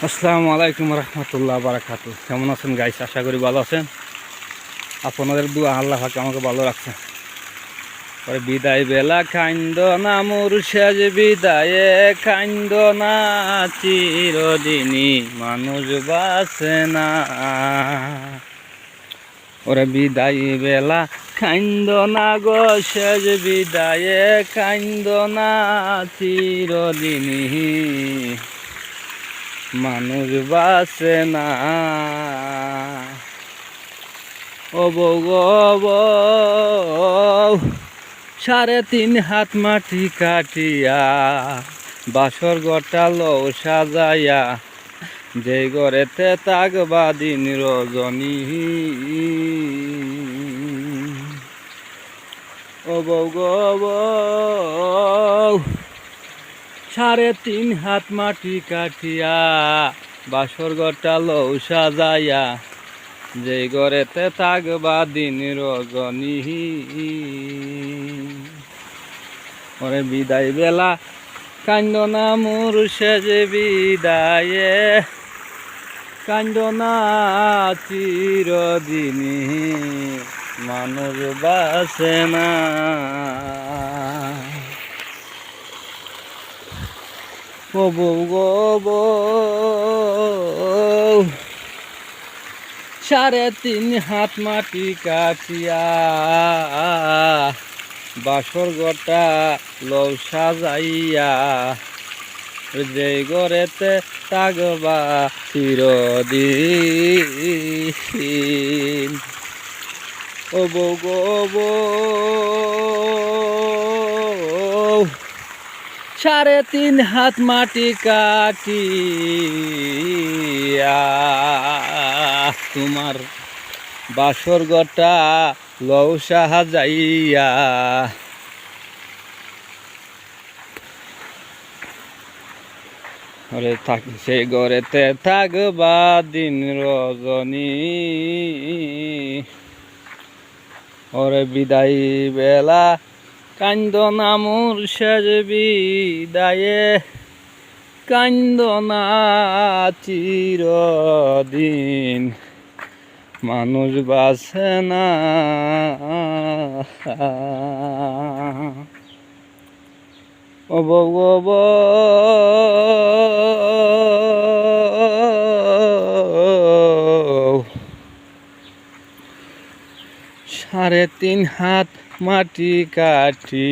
আসসালামু আলাইকুম রহমতুল্লাহ বারাকাতু। কেমন আছেন গাইস? আশা করি ভালো আছেন। আপনাদের দুয়া আল্লাহ পাক আমাকে ভালো রাখছে। পরে বিদায় বেলা কান্দ না মুর্শেদ, বিদায়ে কান্দ না, চিরদিনই মানুষ বাঁচে না। ওরে বিদায় বেলা কান্দ না গো শেষ, বিদায়ে কান্দ না, চিরদিনই মানুষ বাঁচে না। ও বৌ গো বৌ, 3.5 হাত মাটি কাটিয়া বাসর ঘরটা লও সাজাইয়া, যে ঘরেতে থাকবা দিন রজনী। ও বৌ গো বৌ, 3.5 হাত মাটি কাটিয়া বাসর ঘরটা লও সাজাইয়া, যে ঘরেতে থাকবা দিন রজনী। ওরে বিদায় বেলা কান্দ না মুর্শেদ, বিদায়ে কান্দ না, চিরদিনই মানুষ বাঁচে না। ও বৌ গো বৌ, 3.5 হাত মাটি কাটিয়া বাসর ঘরটা লও সাজাইয়া, যে ঘরেতে থাকবা চিরদিন। ও বৌ গো বৌ, 3.5 হাত মাটি কাটিয়া তোমার বাসর ঘরটা লও সাজাইয়া, ওরে সে ঘরেতে থাকবা দিন রজনী। ওরে বিদায় বেলা কান্দ না মুর্শেদ, বিদায়ে কান্দ না, চিরদিন মানুষ বাঁচে না। ও বৌ গো বৌ, 3.5 হাত মাটি কাটি